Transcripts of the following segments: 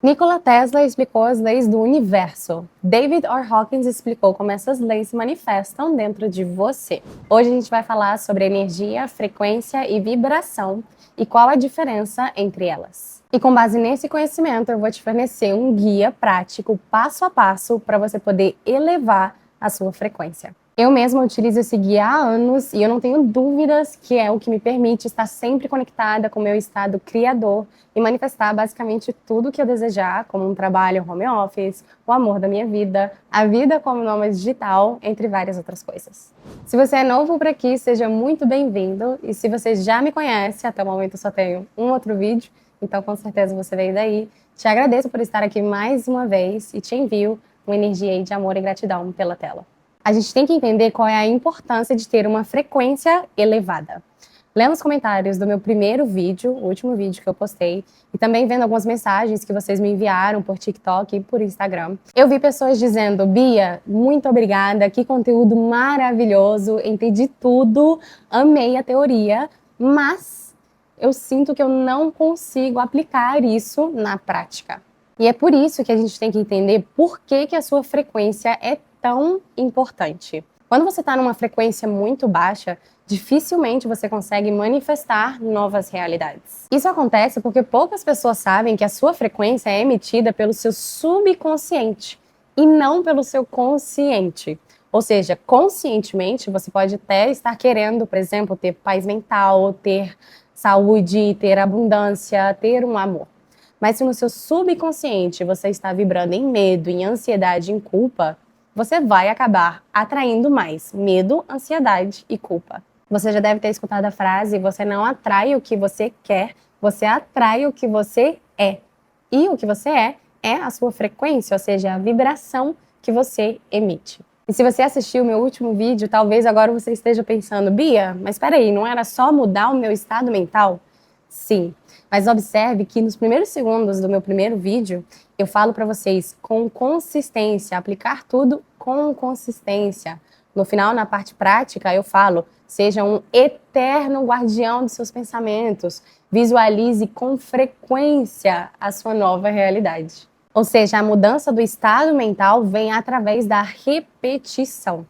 Nikola Tesla explicou as leis do universo. David R. Hawkins explicou como essas leis se manifestam dentro de você. Hoje a gente vai falar sobre energia, frequência e vibração e qual a diferença entre elas. E com base nesse conhecimento, eu vou te fornecer um guia prático, passo a passo, para você poder elevar a sua frequência. Eu mesma utilizo esse guia há anos e eu não tenho dúvidas que é o que me permite estar sempre conectada com o meu estado criador e manifestar basicamente tudo que eu desejar, como um trabalho home office, o amor da minha vida, a vida como nômade digital, entre várias outras coisas. Se você é novo por aqui, seja muito bem-vindo, e se você já me conhece, até o momento eu só tenho um outro vídeo, então com certeza você veio daí. Te agradeço por estar aqui mais uma vez e te envio uma energia aí de amor e gratidão pela tela. A gente tem que entender qual é a importância de ter uma frequência elevada. Lendo os comentários do meu primeiro vídeo, o último vídeo que eu postei, e também vendo algumas mensagens que vocês me enviaram por TikTok e por Instagram, eu vi pessoas dizendo: Bia, muito obrigada, que conteúdo maravilhoso, entendi tudo, amei a teoria, mas eu sinto que eu não consigo aplicar isso na prática. E é por isso que a gente tem que entender por que a sua frequência é tão importante. Quando você está numa frequência muito baixa, dificilmente você consegue manifestar novas realidades. Isso acontece porque poucas pessoas sabem que a sua frequência é emitida pelo seu subconsciente e não pelo seu consciente. Ou seja, conscientemente você pode até estar querendo, por exemplo, ter paz mental, ter saúde, ter abundância, ter um amor. Mas se no seu subconsciente você está vibrando em medo, em ansiedade, em culpa, você vai acabar atraindo mais medo, ansiedade e culpa. Você já deve ter escutado a frase: você não atrai o que você quer, você atrai o que você é. E o que você é a sua frequência, ou seja, a vibração que você emite. E se você assistiu o meu último vídeo, talvez agora você esteja pensando: Bia, mas espera aí, não era só mudar o meu estado mental? Sim, mas observe que nos primeiros segundos do meu primeiro vídeo, eu falo para vocês com consistência, aplicar tudo com consistência. No final, na parte prática, eu falo: seja um eterno guardião dos seus pensamentos, visualize com frequência a sua nova realidade. Ou seja, a mudança do estado mental vem através da repetição.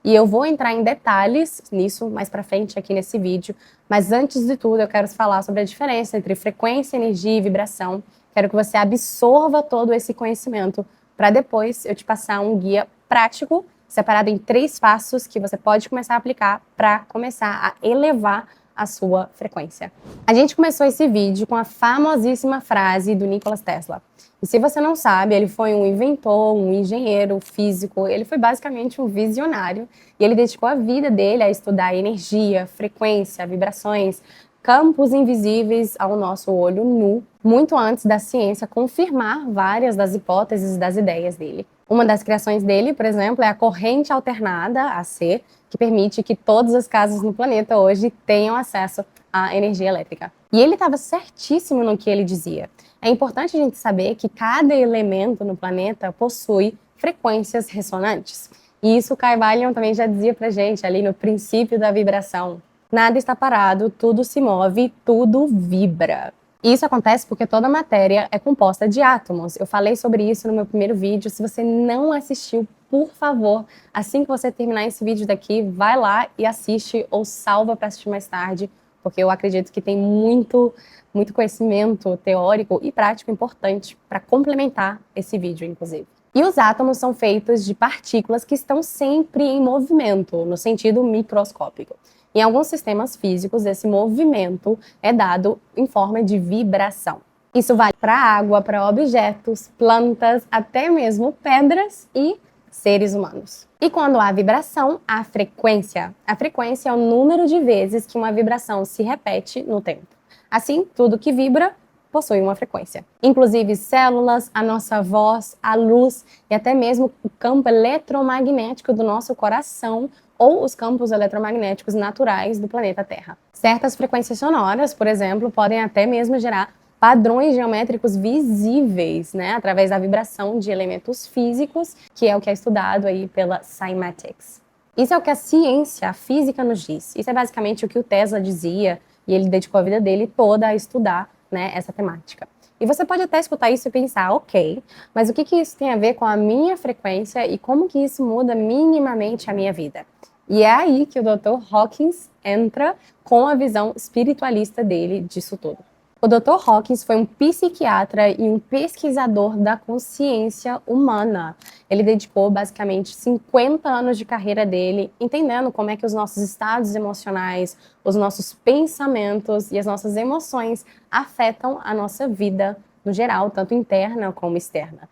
E eu vou entrar em detalhes nisso mais pra frente aqui nesse vídeo, mas antes de tudo eu quero falar sobre a diferença entre frequência, energia e vibração. Quero que você absorva todo esse conhecimento para depois eu te passar um guia prático, separado em 3 passos que você pode começar a aplicar para começar a elevar a sua frequência. A gente começou esse vídeo com a famosíssima frase do Nikola Tesla. E se você não sabe, ele foi um inventor, um engenheiro físico, ele foi basicamente um visionário e ele dedicou a vida dele a estudar energia, frequência, vibrações, campos invisíveis ao nosso olho nu, muito antes da ciência confirmar várias das hipóteses das ideias dele. Uma das criações dele, por exemplo, é a corrente alternada, AC, que permite que todas as casas no planeta hoje tenham acesso à energia elétrica. E ele estava certíssimo no que ele dizia. É importante a gente saber que cada elemento no planeta possui frequências ressonantes. E isso Kybalion também já dizia pra gente ali no princípio da vibração. Nada está parado, tudo se move, tudo vibra. E isso acontece porque toda matéria é composta de átomos. Eu falei sobre isso no meu primeiro vídeo. Se você não assistiu, por favor, assim que você terminar esse vídeo daqui, vai lá e assiste ou salva para assistir mais tarde, porque eu acredito que tem muito conhecimento teórico e prático importante para complementar esse vídeo, inclusive. E os átomos são feitos de partículas que estão sempre em movimento, no sentido microscópico. Em alguns sistemas físicos, esse movimento é dado em forma de vibração. Isso vale para água, para objetos, plantas, até mesmo pedras e seres humanos. E quando há vibração, há frequência. A frequência é o número de vezes que uma vibração se repete no tempo. Assim, tudo que vibra possui uma frequência. Inclusive células, a nossa voz, a luz e até mesmo o campo eletromagnético do nosso coração ou os campos eletromagnéticos naturais do planeta Terra. Certas frequências sonoras, por exemplo, podem até mesmo gerar padrões geométricos visíveis, né, através da vibração de elementos físicos, que é o que é estudado aí pela cymatics. Isso é o que a ciência, a física nos diz. Isso é basicamente o que o Tesla dizia, e ele dedicou a vida dele toda a estudar, né, essa temática. E você pode até escutar isso e pensar, ok, mas o que que isso tem a ver com a minha frequência e como que isso muda minimamente a minha vida? E é aí que o Dr. Hawkins entra com a visão espiritualista dele disso tudo. O Dr. Hawkins foi um psiquiatra e um pesquisador da consciência humana. Ele dedicou basicamente 50 anos de carreira dele entendendo como é que os nossos estados emocionais, os nossos pensamentos e as nossas emoções afetam a nossa vida no geral, tanto interna como externa.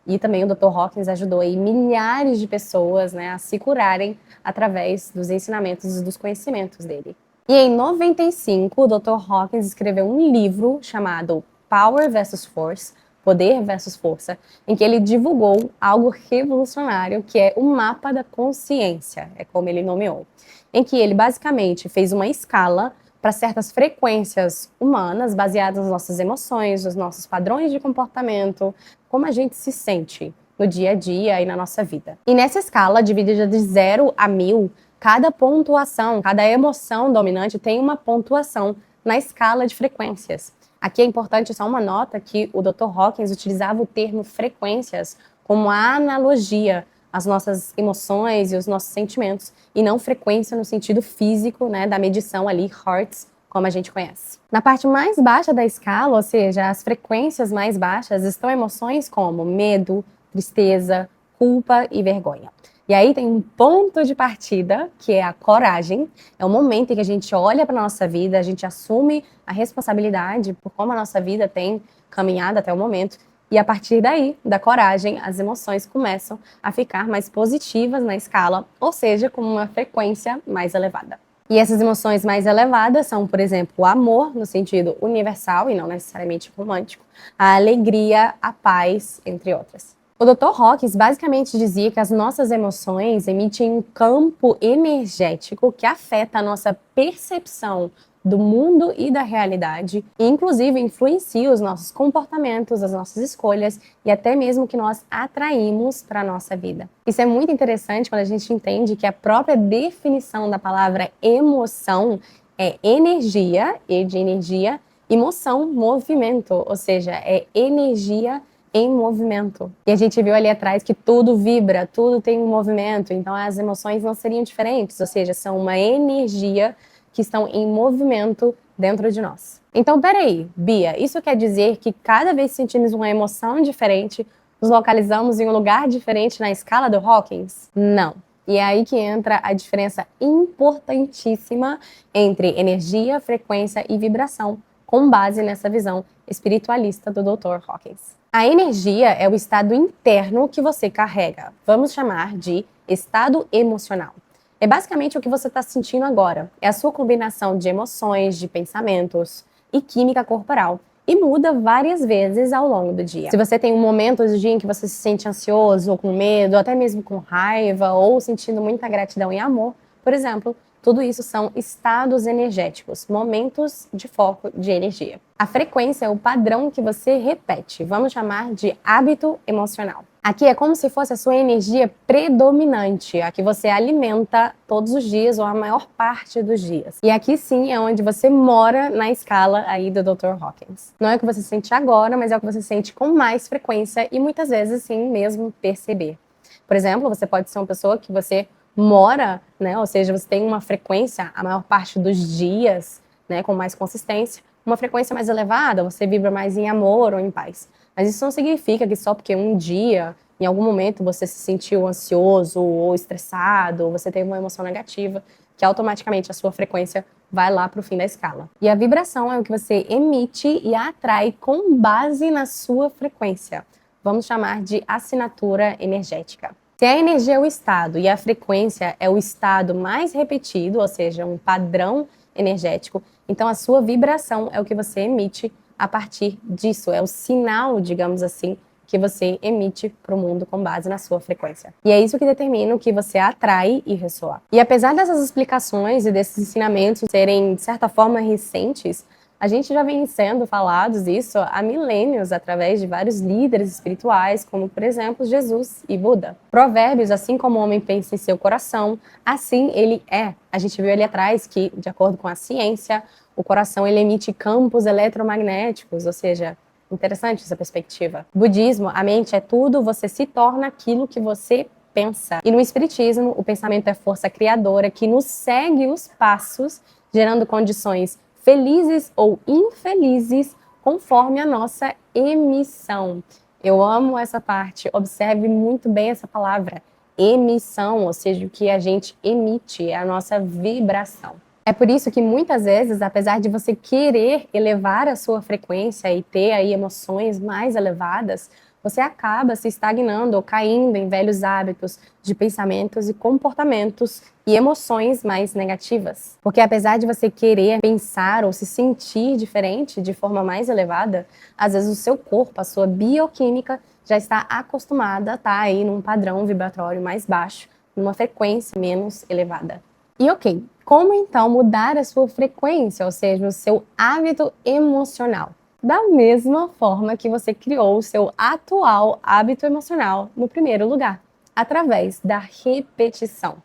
E também o Dr. Hawkins ajudou aí milhares de pessoas, né, a se curarem através dos ensinamentos e dos conhecimentos dele. E em 95, o Dr. Hawkins escreveu um livro chamado Power versus Force, Poder versus Força, em que ele divulgou algo revolucionário, que é o mapa da consciência, é como ele nomeou, em que ele basicamente fez uma escala para certas frequências humanas, baseadas nas nossas emoções, nos nossos padrões de comportamento, como a gente se sente no dia a dia e na nossa vida. E nessa escala, dividida de 0 a 1000, cada pontuação, cada emoção dominante tem uma pontuação na escala de frequências. Aqui é importante só uma nota que o Dr. Hawkins utilizava o termo frequências como analogia às nossas emoções e os nossos sentimentos, e não frequência no sentido físico, né, da medição ali, hertz, como a gente conhece. Na parte mais baixa da escala, ou seja, as frequências mais baixas, estão emoções como medo, tristeza, culpa e vergonha. E aí tem um ponto de partida, que é a coragem. É o momento em que a gente olha para a nossa vida, a gente assume a responsabilidade por como a nossa vida tem caminhado até o momento. E a partir daí, da coragem, as emoções começam a ficar mais positivas na escala, ou seja, com uma frequência mais elevada. E essas emoções mais elevadas são, por exemplo, o amor, no sentido universal e não necessariamente romântico, a alegria, a paz, entre outras. O Dr. Hawkins basicamente dizia que as nossas emoções emitem um campo energético que afeta a nossa percepção do mundo e da realidade, e inclusive influencia os nossos comportamentos, as nossas escolhas e até mesmo o que nós atraímos para a nossa vida. Isso é muito interessante quando a gente entende que a própria definição da palavra emoção é energia, e de energia, emoção, movimento, ou seja, é energia em movimento. E a gente viu ali atrás que tudo vibra, tudo tem um movimento, então as emoções não seriam diferentes, ou seja, são uma energia que estão em movimento dentro de nós. Então, peraí, Bia, isso quer dizer que cada vez que sentimos uma emoção diferente, nos localizamos em um lugar diferente na escala do Hawkins? Não. E é aí que entra a diferença importantíssima entre energia, frequência e vibração, com base nessa visão espiritualista do Dr. Hawkins. A energia é o estado interno que você carrega. Vamos chamar de estado emocional. É basicamente o que você está sentindo agora. É a sua combinação de emoções, de pensamentos e química corporal. E muda várias vezes ao longo do dia. Se você tem um momento do dia em que você se sente ansioso, ou com medo, ou até mesmo com raiva, ou sentindo muita gratidão e amor, por exemplo, tudo isso são estados energéticos, momentos de foco de energia. A frequência é o padrão que você repete, vamos chamar de hábito emocional. Aqui é como se fosse a sua energia predominante, a que você alimenta todos os dias ou a maior parte dos dias. E aqui sim é onde você mora na escala aí do Dr. Hawkins. Não é o que você sente agora, mas é o que você sente com mais frequência e muitas vezes sim mesmo perceber. Por exemplo, você pode ser uma pessoa que você mora, né, ou seja, você tem uma frequência a maior parte dos dias, né, com mais consistência, uma frequência mais elevada, você vibra mais em amor ou em paz. Mas isso não significa que só porque um dia, em algum momento, você se sentiu ansioso ou estressado, ou você teve uma emoção negativa, que automaticamente a sua frequência vai lá para o fim da escala. E a vibração é o que você emite e atrai com base na sua frequência. Vamos chamar de assinatura energética. Se a energia é o estado e a frequência é o estado mais repetido, ou seja, um padrão energético, então a sua vibração é o que você emite a partir disso, é o sinal, digamos assim, que você emite para o mundo com base na sua frequência. E é isso que determina o que você atrai e ressoa. E apesar dessas explicações e desses ensinamentos serem, de certa forma, recentes, a gente já vem sendo falados isso há milênios através de vários líderes espirituais, como, por exemplo, Jesus e Buda. Provérbios, assim como o homem pensa em seu coração, assim ele é. A gente viu ali atrás que, de acordo com a ciência, o coração ele emite campos eletromagnéticos, ou seja, Interessante essa perspectiva. Budismo, a mente é tudo, você se torna aquilo que você pensa. E no espiritismo, o pensamento é força criadora que nos segue os passos, gerando condições felizes ou infelizes conforme a nossa emissão. Eu amo essa parte, observe muito bem essa palavra, emissão, ou seja, o que a gente emite, é a nossa vibração. É por isso que muitas vezes, apesar de você querer elevar a sua frequência e ter aí emoções mais elevadas, você acaba se estagnando ou caindo em velhos hábitos de pensamentos e comportamentos e emoções mais negativas. Porque apesar de você querer pensar ou se sentir diferente de forma mais elevada, às vezes o seu corpo, a sua bioquímica já está acostumada a estar aí num padrão vibratório mais baixo, numa frequência menos elevada. E ok, como então mudar a sua frequência, ou seja, o seu hábito emocional? Da mesma forma que você criou o seu atual hábito emocional no primeiro lugar, através da repetição.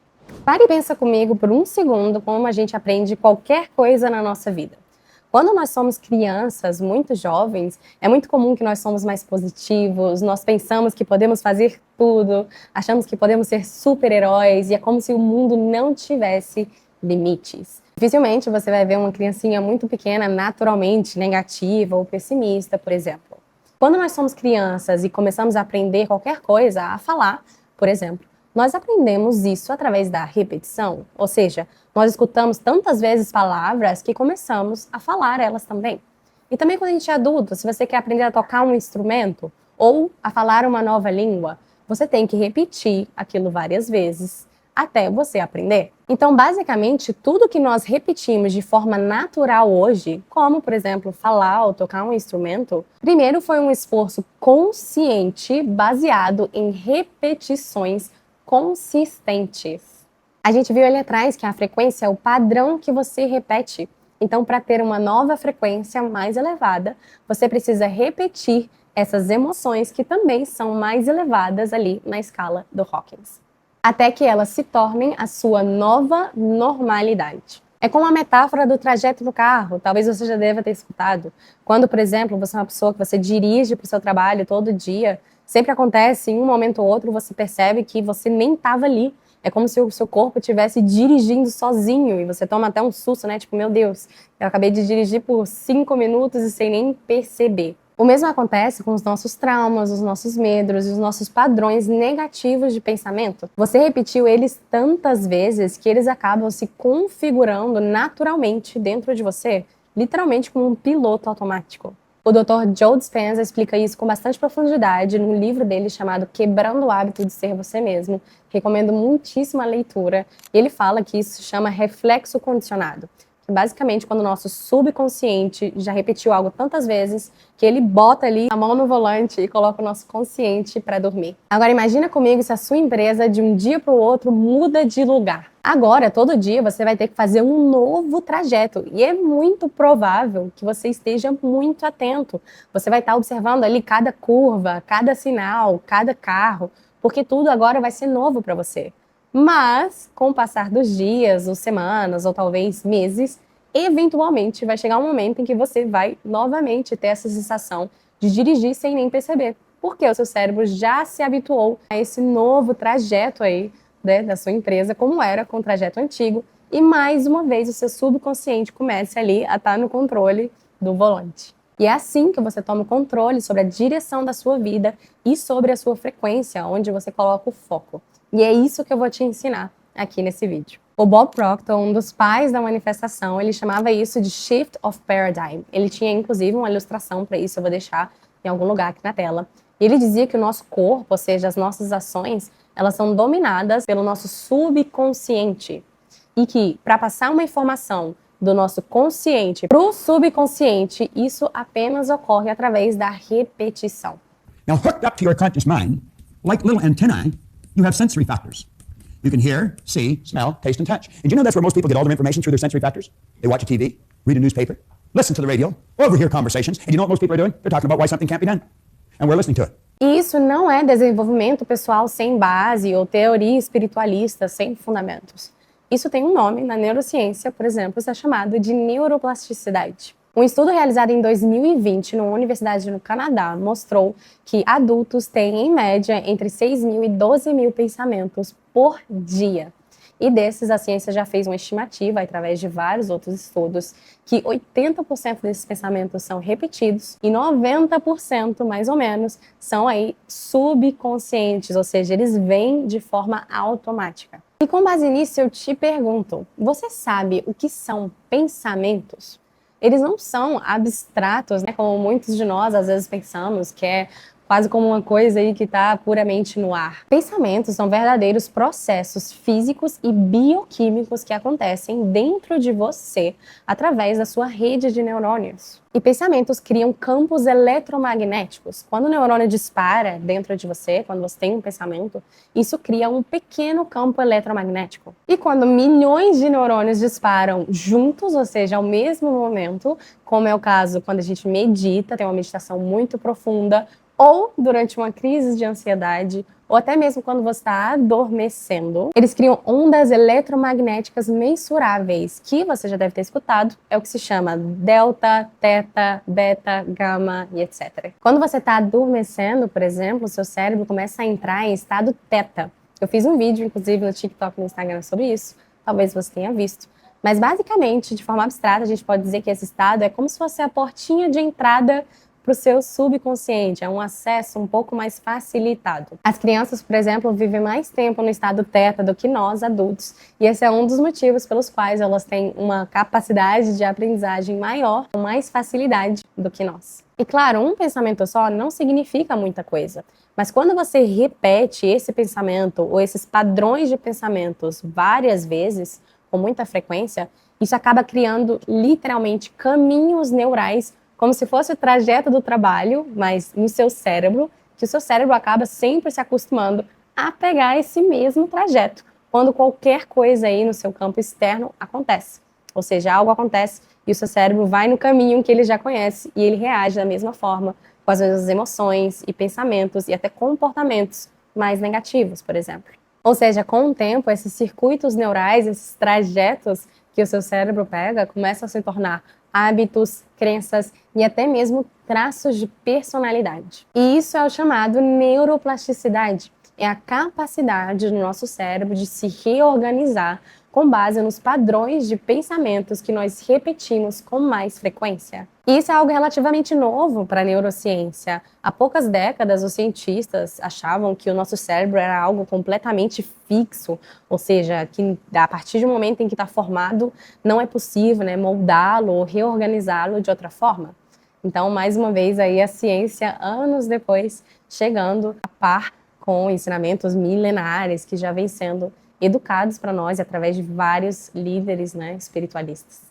Pare e pensa comigo por um segundo como a gente aprende qualquer coisa na nossa vida. Quando nós somos crianças, muito jovens, é muito comum que nós somos mais positivos, nós pensamos que podemos fazer tudo, achamos que podemos ser super-heróis e é como se o mundo não tivesse limites. Dificilmente você vai ver uma criancinha muito pequena naturalmente negativa ou pessimista, por exemplo. Quando nós somos crianças e começamos a aprender qualquer coisa, a falar, por exemplo, nós aprendemos isso através da repetição, ou seja, nós escutamos tantas vezes palavras que começamos a falar elas também. E também quando a gente é adulto, se você quer aprender a tocar um instrumento ou a falar uma nova língua, você tem que repetir aquilo várias vezes até você aprender. Então, basicamente, tudo que nós repetimos de forma natural hoje, como, por exemplo, falar ou tocar um instrumento, primeiro foi um esforço consciente baseado em repetições consistentes. A gente viu ali atrás que a frequência é o padrão que você repete. Então, para ter uma nova frequência mais elevada, você precisa repetir essas emoções que também são mais elevadas ali na escala do Hawkins, até que elas se tornem a sua nova normalidade. É como a metáfora do trajeto do carro, talvez você já deva ter escutado. Quando, por exemplo, você é uma pessoa que você dirige para o seu trabalho todo dia, sempre acontece, em um momento ou outro, você percebe que você nem estava ali. É como se o seu corpo estivesse dirigindo sozinho e você toma até um susto, né? Tipo, meu Deus, eu acabei de dirigir por 5 minutos e sem nem perceber. O mesmo acontece com os nossos traumas, os nossos medos e os nossos padrões negativos de pensamento. Você repetiu eles tantas vezes que eles acabam se configurando naturalmente dentro de você, literalmente como um piloto automático. O Dr. Joe Dispenza explica isso com bastante profundidade no livro dele chamado Quebrando o Hábito de Ser Você Mesmo. Recomendo muitíssimo a leitura. E ele fala que isso se chama reflexo condicionado. Que basicamente quando o nosso subconsciente já repetiu algo tantas vezes que ele bota ali a mão no volante e coloca o nosso consciente para dormir. Agora imagina comigo se a sua empresa de um dia para o outro muda de lugar. Agora, todo dia, você vai ter que fazer um novo trajeto e é muito provável que você esteja muito atento. Você vai estar observando ali cada curva, cada sinal, cada carro, porque tudo agora vai ser novo para você. Mas, com o passar dos dias, ou semanas, ou talvez meses, eventualmente vai chegar um momento em que você vai novamente ter essa sensação de dirigir sem nem perceber, porque o seu cérebro já se habituou a esse novo trajeto aí, né, da sua empresa, como era com o trajeto antigo, e mais uma vez o seu subconsciente começa ali a estar no controle do volante. E é assim que você toma o controle sobre a direção da sua vida e sobre a sua frequência, onde você coloca o foco. E é isso que eu vou te ensinar aqui nesse vídeo. O Bob Proctor, um dos pais da manifestação, ele chamava isso de Shift of Paradigm. Ele tinha inclusive uma ilustração para isso, eu vou deixar em algum lugar aqui na tela. E ele dizia que o nosso corpo, ou seja, as nossas ações, elas são dominadas pelo nosso subconsciente. E que, para passar uma informação do nosso consciente para o subconsciente, isso apenas ocorre através da repetição. Now, hooked up to your conscious mind, like little antennae, you have sensory factors. You can hear, see, smell, taste, and touch. And you know that's where most people get all their information through their sensory factors? They watch a TV, read a newspaper, listen to the radio, overhear conversations, and you know what most people are doing? They're talking about why something can't be done. And we're listening to it. E isso não é desenvolvimento pessoal sem base ou teoria espiritualista sem fundamentos. Isso tem um nome na neurociência, por exemplo, isso é chamado de neuroplasticidade. Um estudo realizado em 2020 numa universidade no Canadá mostrou que adultos têm, em média, entre 6.000 e 12.000 pensamentos por dia. E desses, a ciência já fez uma estimativa, através de vários outros estudos, que 80% desses pensamentos são repetidos e 90%, mais ou menos, são aí subconscientes, ou seja, eles vêm de forma automática. E com base nisso, eu te pergunto, você sabe o que são pensamentos? Eles não são abstratos, né, como muitos de nós às vezes pensamos, que é quase como uma coisa aí que está puramente no ar. Pensamentos são verdadeiros processos físicos e bioquímicos que acontecem dentro de você através da sua rede de neurônios. E pensamentos criam campos eletromagnéticos. Quando o neurônio dispara dentro de você, quando você tem um pensamento, isso cria um pequeno campo eletromagnético. E quando milhões de neurônios disparam juntos, ou seja, ao mesmo momento, como é o caso quando a gente medita, tem uma meditação muito profunda, ou durante uma crise de ansiedade, ou até mesmo quando você está adormecendo, eles criam ondas eletromagnéticas mensuráveis, que você já deve ter escutado, é o que se chama delta, teta, beta, gama e etc. Quando você está adormecendo, por exemplo, o seu cérebro começa a entrar em estado teta. Eu fiz um vídeo, inclusive, no TikTok e no Instagram sobre isso, talvez você tenha visto. Mas, basicamente, de forma abstrata, a gente pode dizer que esse estado é como se fosse a portinha de entrada para o seu subconsciente, é um acesso um pouco mais facilitado. As crianças, por exemplo, vivem mais tempo no estado teta do que nós, adultos, e esse é um dos motivos pelos quais elas têm uma capacidade de aprendizagem maior, com mais facilidade do que nós. E claro, um pensamento só não significa muita coisa, mas quando você repete esse pensamento ou esses padrões de pensamentos várias vezes, com muita frequência, isso acaba criando literalmente caminhos neurais, como se fosse o trajeto do trabalho, mas no seu cérebro, que o seu cérebro acaba sempre se acostumando a pegar esse mesmo trajeto, quando qualquer coisa aí no seu campo externo acontece. Ou seja, algo acontece e o seu cérebro vai no caminho que ele já conhece e ele reage da mesma forma, com as mesmas emoções e pensamentos e até comportamentos mais negativos, por exemplo. Ou seja, com o tempo, esses circuitos neurais, esses trajetos que o seu cérebro pega, começam a se tornar hábitos, crenças e até mesmo traços de personalidade. E isso é o chamado neuroplasticidade. É a capacidade do nosso cérebro de se reorganizar com base nos padrões de pensamentos que nós repetimos com mais frequência. E isso é algo relativamente novo para a neurociência. Há poucas décadas, os cientistas achavam que o nosso cérebro era algo completamente fixo, ou seja, que a partir do momento em que está formado, não é possível, né, moldá-lo ou reorganizá-lo de outra forma. Então, mais uma vez, aí a ciência, anos depois, chegando a par com ensinamentos milenares que já vêm sendo educados para nós através de vários líderes, né, espiritualistas.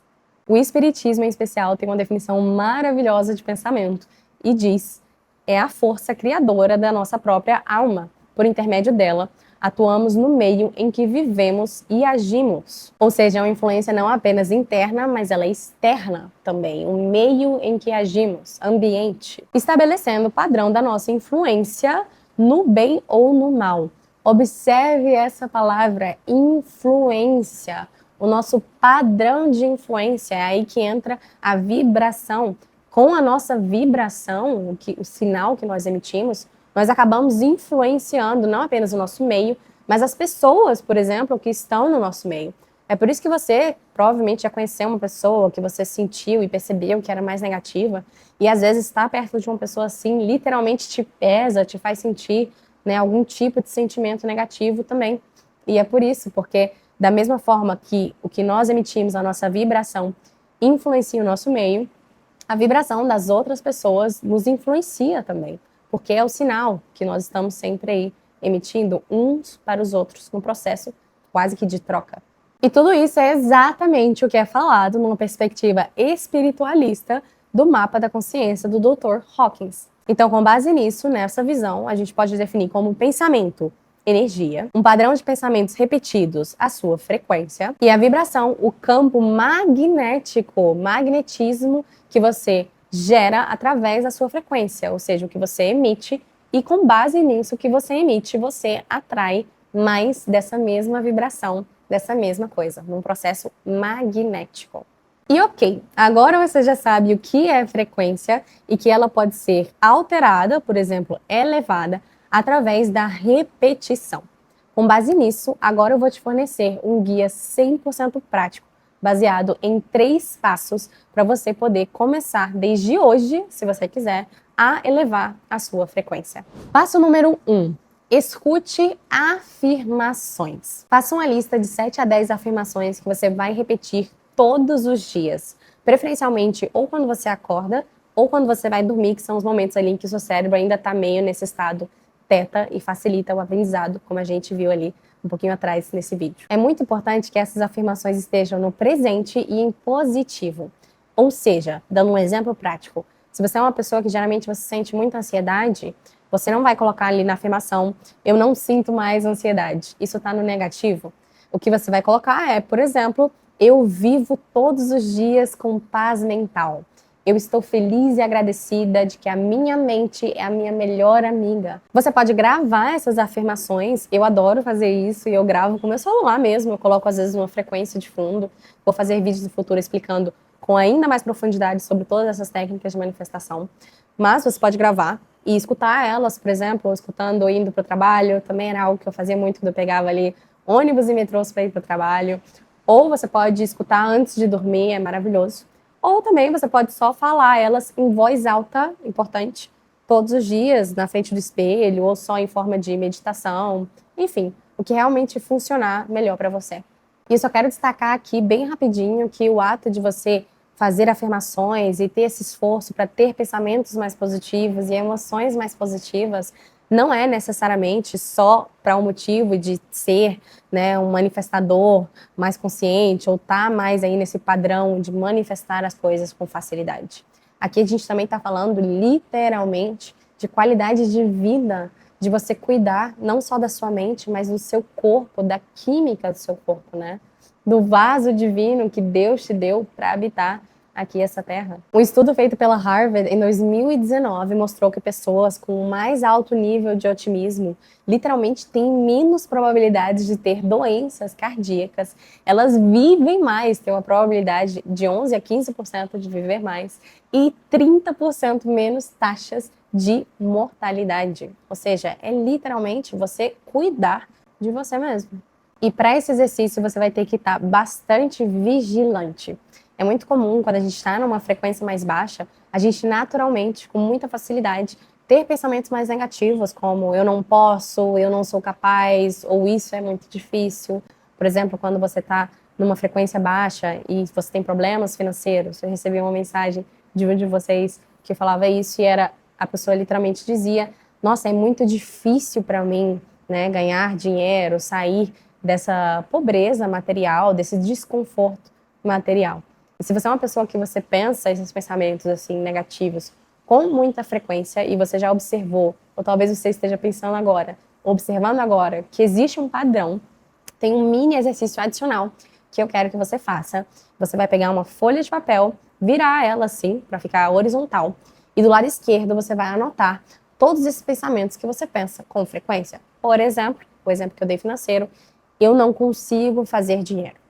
O espiritismo, em especial, tem uma definição maravilhosa de pensamento e diz: é a força criadora da nossa própria alma. Por intermédio dela, atuamos no meio em que vivemos e agimos. Ou seja, é uma influência não apenas interna, mas ela é externa também, o meio em que agimos, ambiente, estabelecendo o padrão da nossa influência no bem ou no mal. Observe essa palavra, influência. O nosso padrão de influência, é aí que entra a vibração. Com a nossa vibração, o sinal que nós emitimos, nós acabamos influenciando não apenas o nosso meio, mas as pessoas, por exemplo, que estão no nosso meio. É por isso que você provavelmente já conheceu uma pessoa que você sentiu e percebeu que era mais negativa, e às vezes estar perto de uma pessoa assim literalmente te pesa, te faz sentir, né, algum tipo de sentimento negativo também. E é por isso, porque da mesma forma que o que nós emitimos, a nossa vibração, influencia o nosso meio, a vibração das outras pessoas nos influencia também, porque é o sinal que nós estamos sempre aí emitindo uns para os outros, num processo quase que de troca. E tudo isso é exatamente o que é falado numa perspectiva espiritualista do mapa da consciência do Dr. Hawkins. Então, com base nisso, nessa visão, a gente pode definir como pensamento, energia, um padrão de pensamentos repetidos, a sua frequência, e a vibração, o campo magnético, magnetismo que você gera através da sua frequência, ou seja, o que você emite, e com base nisso que você emite, você atrai mais dessa mesma vibração, dessa mesma coisa, num processo magnético. E ok, agora você já sabe o que é frequência e que ela pode ser alterada, por exemplo, elevada, através da repetição. Com base nisso, agora eu vou te fornecer um guia 100% prático, baseado em 3 passos para você poder começar desde hoje, se você quiser, a elevar a sua frequência. Passo número 1. Escute afirmações. Faça uma lista de 7 a 10 afirmações que você vai repetir todos os dias, preferencialmente ou quando você acorda ou quando você vai dormir, que são os momentos ali em que o seu cérebro ainda está meio nesse estado teta e facilita o aprendizado, como a gente viu ali um pouquinho atrás nesse vídeo. É muito importante que essas afirmações estejam no presente e em positivo. Ou seja, dando um exemplo prático, se você é uma pessoa que geralmente você sente muita ansiedade, você não vai colocar ali na afirmação, eu não sinto mais ansiedade. Isso está no negativo. O que você vai colocar é, por exemplo, eu vivo todos os dias com paz mental. Eu estou feliz e agradecida de que a minha mente é a minha melhor amiga. Você pode gravar essas afirmações. Eu adoro fazer isso e eu gravo com meu celular mesmo. Eu coloco às vezes uma frequência de fundo. Vou fazer vídeos no futuro explicando com ainda mais profundidade sobre todas essas técnicas de manifestação. Mas você pode gravar e escutar elas, por exemplo, escutando ou indo para o trabalho. Também era algo que eu fazia muito quando eu pegava ali ônibus e metrôs para ir para o trabalho. Ou você pode escutar antes de dormir, é maravilhoso. Ou também você pode só falar elas em voz alta, importante, todos os dias, na frente do espelho, ou só em forma de meditação. Enfim, o que realmente funcionar melhor para você. E eu só quero destacar aqui bem rapidinho que o ato de você fazer afirmações e ter esse esforço para ter pensamentos mais positivos e emoções mais positivas não é necessariamente só para um motivo de ser, né, um manifestador mais consciente ou estar mais aí nesse padrão de manifestar as coisas com facilidade. Aqui a gente também está falando literalmente de qualidade de vida, de você cuidar não só da sua mente, mas do seu corpo, da química do seu corpo, né? Do vaso divino que Deus te deu para habitar aqui essa terra. Um estudo feito pela Harvard em 2019 mostrou que pessoas com mais alto nível de otimismo literalmente têm menos probabilidades de ter doenças cardíacas. Elas vivem mais, têm uma probabilidade de 11 a 15% de viver mais e 30% menos taxas de mortalidade. Ou seja, é literalmente você cuidar de você mesmo. E para esse exercício você vai ter que estar bastante vigilante. É muito comum, quando a gente está numa frequência mais baixa, a gente naturalmente, com muita facilidade, ter pensamentos mais negativos, como eu não posso, eu não sou capaz, ou isso é muito difícil. Por exemplo, quando você está numa frequência baixa e você tem problemas financeiros, eu recebi uma mensagem de um de vocês que falava isso e a pessoa literalmente dizia, nossa, é muito difícil para mim, né, ganhar dinheiro, sair dessa pobreza material, desse desconforto material. E se você é uma pessoa que você pensa esses pensamentos assim negativos com muita frequência e você já observou, ou talvez você esteja pensando agora, observando agora, que existe um padrão, tem um mini exercício adicional que eu quero que você faça. Você vai pegar uma folha de papel, virar ela assim, para ficar horizontal, e do lado esquerdo você vai anotar todos esses pensamentos que você pensa com frequência. Por exemplo, o exemplo que eu dei financeiro, eu não consigo fazer dinheiro.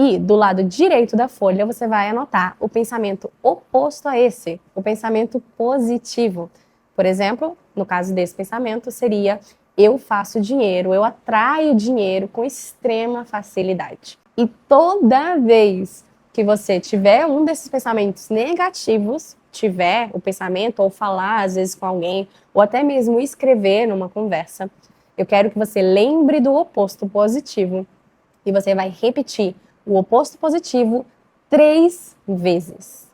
E do lado direito da folha você vai anotar o pensamento oposto a esse, o pensamento positivo. Por exemplo, no caso desse pensamento seria eu faço dinheiro, eu atraio dinheiro com extrema facilidade. E toda vez que você tiver um desses pensamentos negativos, tiver o pensamento ou falar às vezes com alguém, ou até mesmo escrever numa conversa, eu quero que você lembre do oposto positivo e você vai repetir o oposto positivo 3 vezes.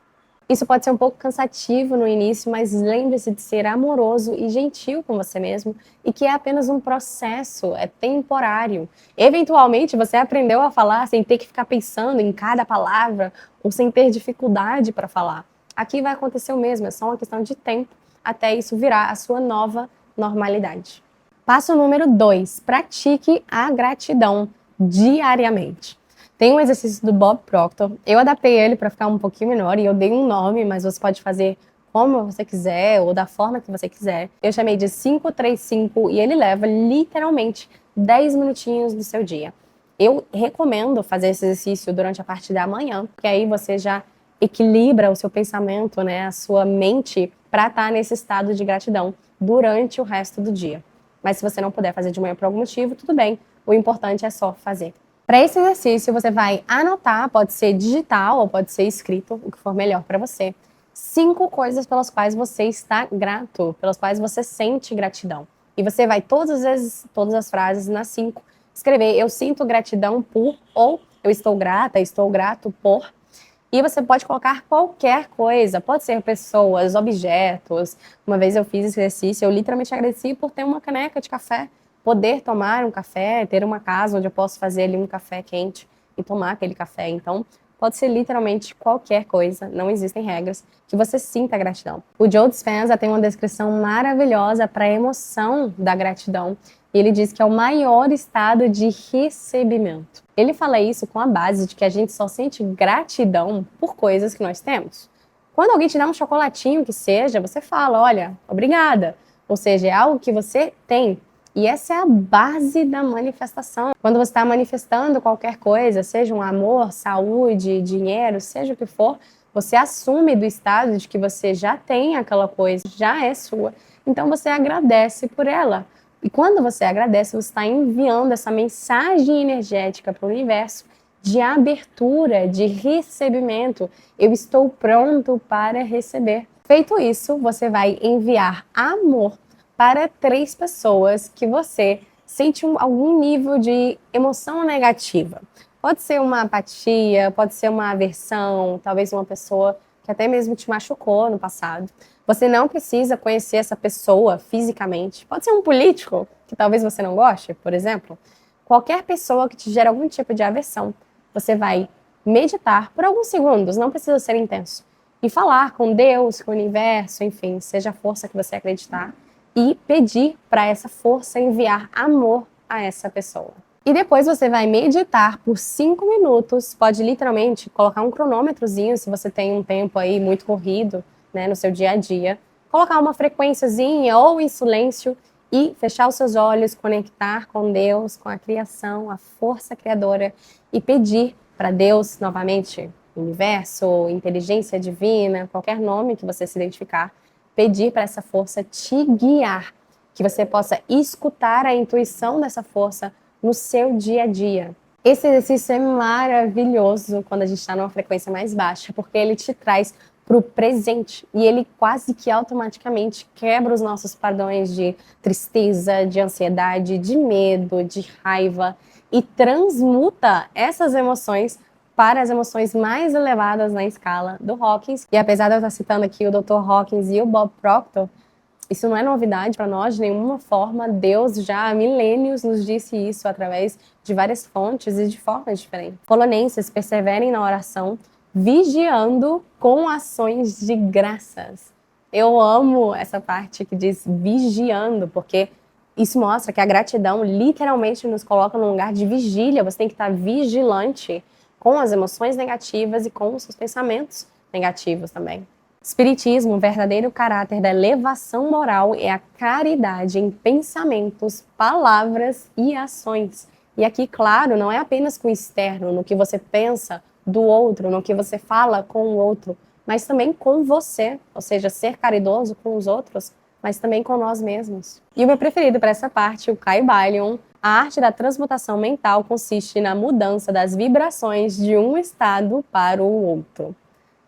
Isso pode ser um pouco cansativo no início, mas lembre-se de ser amoroso e gentil com você mesmo e que é apenas um processo, é temporário. Eventualmente você aprendeu a falar sem ter que ficar pensando em cada palavra ou sem ter dificuldade para falar. Aqui vai acontecer o mesmo, é só uma questão de tempo até isso virar a sua nova normalidade. Passo número 2, pratique a gratidão diariamente. Tem um exercício do Bob Proctor, eu adaptei ele para ficar um pouquinho menor e eu dei um nome, mas você pode fazer como você quiser ou da forma que você quiser. Eu chamei de 535 e ele leva literalmente 10 minutinhos do seu dia. Eu recomendo fazer esse exercício durante a parte da manhã, porque aí você já equilibra o seu pensamento, né, a sua mente, para estar nesse estado de gratidão durante o resto do dia. Mas se você não puder fazer de manhã por algum motivo, tudo bem. O importante é só fazer. Para esse exercício, você vai anotar, pode ser digital ou pode ser escrito, o que for melhor para você. 5 coisas pelas quais você está grato, pelas quais você sente gratidão. E você vai todas as frases nas 5 escrever eu sinto gratidão por, ou eu estou grata, estou grato por. E você pode colocar qualquer coisa, pode ser pessoas, objetos. Uma vez eu fiz esse exercício, eu literalmente agradeci por ter uma caneca de café, poder tomar um café, ter uma casa onde eu posso fazer ali um café quente e tomar aquele café. Então, pode ser literalmente qualquer coisa, não existem regras, que você sinta gratidão. O Joe Dispenza tem uma descrição maravilhosa para a emoção da gratidão. E ele diz que é o maior estado de recebimento. Ele fala isso com a base de que a gente só sente gratidão por coisas que nós temos. Quando alguém te dá um chocolatinho que seja, você fala, olha, obrigada. Ou seja, é algo que você tem. E essa é a base da manifestação. Quando você está manifestando qualquer coisa, seja um amor, saúde, dinheiro, seja o que for, você assume do estado de que você já tem aquela coisa, já é sua. Então você agradece por ela. E quando você agradece, você está enviando essa mensagem energética para o universo de abertura, de recebimento. Eu estou pronto para receber. Feito isso, você vai enviar amor para 3 pessoas que você sente algum nível de emoção negativa. Pode ser uma apatia, pode ser uma aversão, talvez uma pessoa que até mesmo te machucou no passado. Você não precisa conhecer essa pessoa fisicamente. Pode ser um político, que talvez você não goste, por exemplo. Qualquer pessoa que te gere algum tipo de aversão, você vai meditar por alguns segundos, não precisa ser intenso, e falar com Deus, com o universo, enfim, seja a força que você acreditar, e pedir para essa força enviar amor a essa pessoa. E depois você vai meditar por 5 minutos, pode literalmente colocar um cronômetrozinho, se você tem um tempo aí muito corrido, né, no seu dia a dia, colocar uma frequênciazinha ou em silêncio e fechar os seus olhos, conectar com Deus, com a criação, a força criadora e pedir para Deus, novamente, universo, inteligência divina, qualquer nome que você se identificar, pedir para essa força te guiar, que você possa escutar a intuição dessa força no seu dia a dia. Esse exercício é maravilhoso quando a gente está numa frequência mais baixa, porque ele te traz para o presente e ele quase que automaticamente quebra os nossos padrões de tristeza, de ansiedade, de medo, de raiva e transmuta essas emoções para as emoções mais elevadas na escala do Hawkins. E apesar de eu estar citando aqui o Dr. Hawkins e o Bob Proctor, isso não é novidade para nós de nenhuma forma. Deus já há milênios nos disse isso através de várias fontes e de formas diferentes. Polonenses, perseverem na oração, vigiando com ações de graças. Eu amo essa parte que diz vigiando, porque isso mostra que a gratidão literalmente nos coloca num lugar de vigília. Você tem que estar vigilante com as emoções negativas e com os seus pensamentos negativos também. Espiritismo, o verdadeiro caráter da elevação moral é a caridade em pensamentos, palavras e ações. E aqui, claro, não é apenas com o externo, no que você pensa do outro, no que você fala com o outro, mas também com você, ou seja, ser caridoso com os outros, mas também com nós mesmos. E o meu preferido para essa parte, o Kybalion, a arte da transmutação mental consiste na mudança das vibrações de um estado para o outro.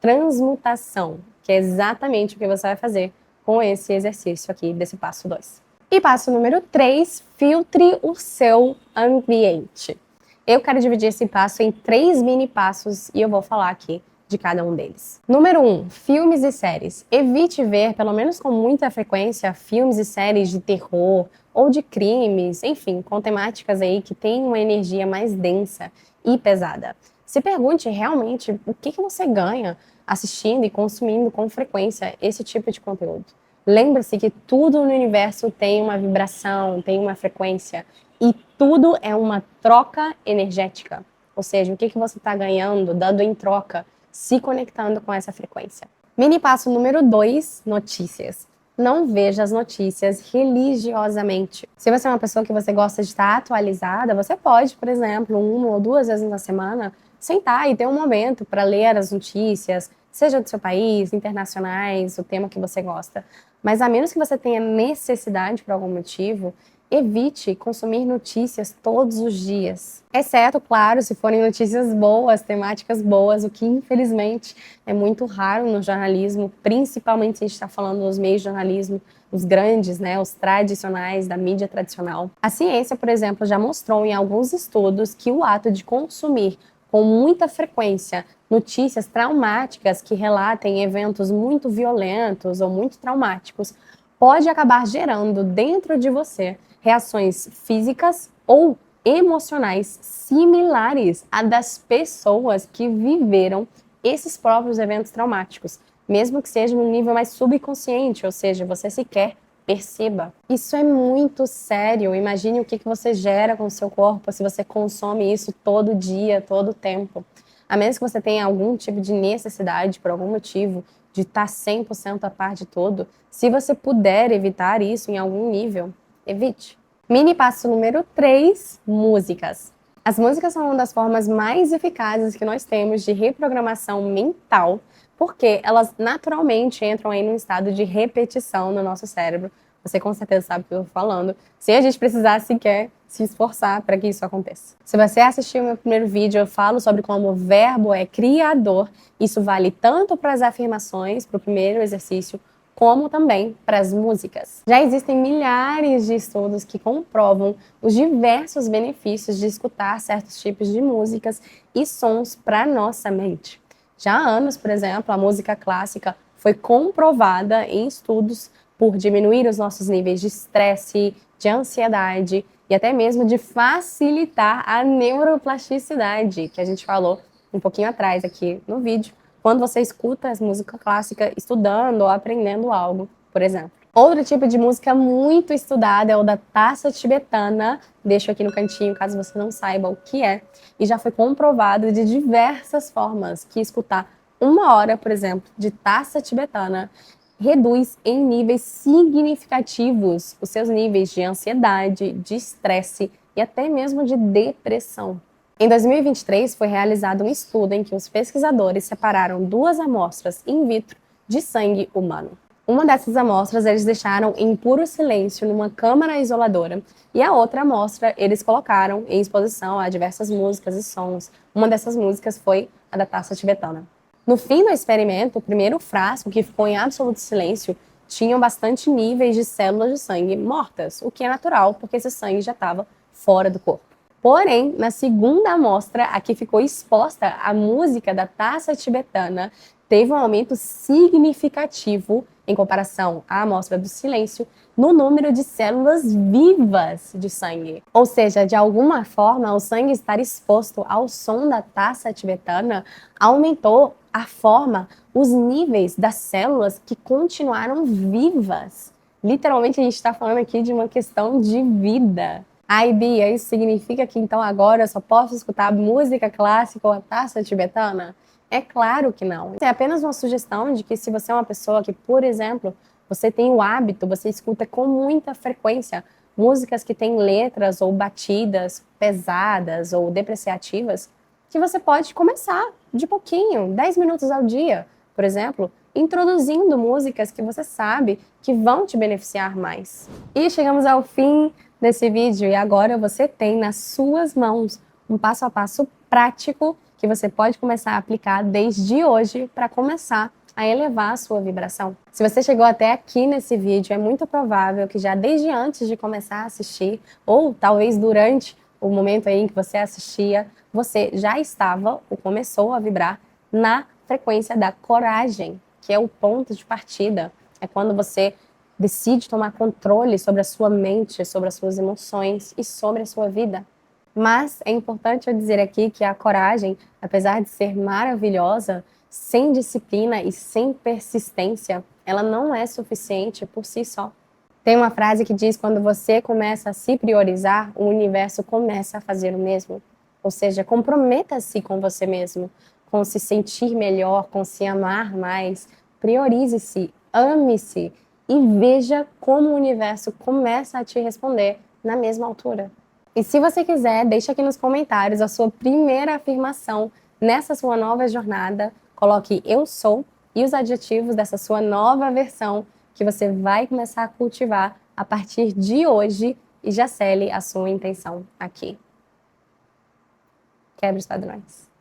Transmutação, que é exatamente o que você vai fazer com esse exercício aqui desse passo 2. E passo número 3, filtre o seu ambiente. Eu quero dividir esse passo em 3 mini passos e eu vou falar aqui de cada um deles. Número 1, filmes e séries. Evite ver, pelo menos com muita frequência, filmes e séries de terror ou de crimes, enfim, com temáticas aí que têm uma energia mais densa e pesada. Se pergunte realmente o que você ganha assistindo e consumindo com frequência esse tipo de conteúdo. Lembre-se que tudo no universo tem uma vibração, tem uma frequência e tudo é uma troca energética. Ou seja, o que você está ganhando, dando em troca, se conectando com essa frequência. Mini passo número 2, notícias. Não veja as notícias religiosamente. Se você é uma pessoa que você gosta de estar atualizada, você pode, por exemplo, 1 ou 2 vezes na semana, sentar e ter um momento para ler as notícias, seja do seu país, internacionais, o tema que você gosta. Mas a menos que você tenha necessidade por algum motivo, evite consumir notícias todos os dias. Exceto, claro, se forem notícias boas, temáticas boas, o que infelizmente é muito raro no jornalismo, principalmente se a gente está falando dos meios de jornalismo, os grandes, né, os tradicionais, da mídia tradicional. A ciência, por exemplo, já mostrou em alguns estudos que o ato de consumir com muita frequência notícias traumáticas que relatem eventos muito violentos ou muito traumáticos pode acabar gerando dentro de você reações físicas ou emocionais similares à das pessoas que viveram esses próprios eventos traumáticos, mesmo que seja num nível mais subconsciente, ou seja, você sequer perceba. Isso é muito sério. Imagine o que você gera com o seu corpo se você consome isso todo dia, todo tempo. A menos que você tenha algum tipo de necessidade, por algum motivo, de estar 100% a par de tudo, se você puder evitar isso em algum nível, evite. Mini passo número 3, músicas. As músicas são uma das formas mais eficazes que nós temos de reprogramação mental, porque elas naturalmente entram aí num estado de repetição no nosso cérebro. Você com certeza sabe o que eu estou falando, sem a gente precisar sequer se esforçar para que isso aconteça. Se você assistiu o meu primeiro vídeo, eu falo sobre como o verbo é criador. Isso vale tanto para as afirmações, para o primeiro exercício, como também para as músicas. Já existem milhares de estudos que comprovam os diversos benefícios de escutar certos tipos de músicas e sons para a nossa mente. Já há anos, por exemplo, a música clássica foi comprovada em estudos por diminuir os nossos níveis de estresse, de ansiedade e até mesmo de facilitar a neuroplasticidade, que a gente falou um pouquinho atrás aqui no vídeo, quando você escuta as músicas clássicas estudando ou aprendendo algo, por exemplo. Outro tipo de música muito estudada é o da taça tibetana, deixo aqui no cantinho caso você não saiba o que é, e já foi comprovado de diversas formas que escutar 1 hora, por exemplo, de taça tibetana reduz em níveis significativos os seus níveis de ansiedade, de estresse e até mesmo de depressão. Em 2023, foi realizado um estudo em que os pesquisadores separaram 2 amostras in vitro de sangue humano. Uma dessas amostras eles deixaram em puro silêncio numa câmara isoladora e a outra amostra eles colocaram em exposição a diversas músicas e sons. Uma dessas músicas foi a da taça tibetana. No fim do experimento, o primeiro frasco, que ficou em absoluto silêncio, tinha bastante níveis de células de sangue mortas, o que é natural, porque esse sangue já estava fora do corpo. Porém, na segunda amostra, a que ficou exposta a música da taça tibetana, teve um aumento significativo em comparação à amostra do silêncio no número de células vivas de sangue. Ou seja, de alguma forma, o sangue estar exposto ao som da taça tibetana aumentou a forma, os níveis das células que continuaram vivas. Literalmente, a gente está falando aqui de uma questão de vida. Ai, Bia, isso significa que então agora eu só posso escutar música clássica ou a taça tibetana? É claro que não. É apenas uma sugestão de que se você é uma pessoa que, por exemplo, você tem o hábito, você escuta com muita frequência músicas que têm letras ou batidas pesadas ou depreciativas, que você pode começar de pouquinho, 10 minutos ao dia, por exemplo, introduzindo músicas que você sabe que vão te beneficiar mais. E chegamos ao fim desse vídeo e agora você tem nas suas mãos um passo a passo prático que você pode começar a aplicar desde hoje para começar a elevar a sua vibração. Se você chegou até aqui nesse vídeo, é muito provável que já desde antes de começar a assistir, ou talvez durante o momento aí em que você assistia, você já estava ou começou a vibrar na frequência da coragem, que é o ponto de partida. É quando você decide tomar controle sobre a sua mente, sobre as suas emoções e sobre a sua vida. Mas é importante eu dizer aqui que a coragem, apesar de ser maravilhosa, sem disciplina e sem persistência, ela não é suficiente por si só. Tem uma frase que diz: quando você começa a se priorizar, o universo começa a fazer o mesmo. Ou seja, comprometa-se com você mesmo, com se sentir melhor, com se amar mais, priorize-se, ame-se e veja como o universo começa a te responder na mesma altura. E se você quiser, deixa aqui nos comentários a sua primeira afirmação nessa sua nova jornada. Coloque eu sou e os adjetivos dessa sua nova versão que você vai começar a cultivar a partir de hoje e já sele a sua intenção aqui. Quebre os padrões.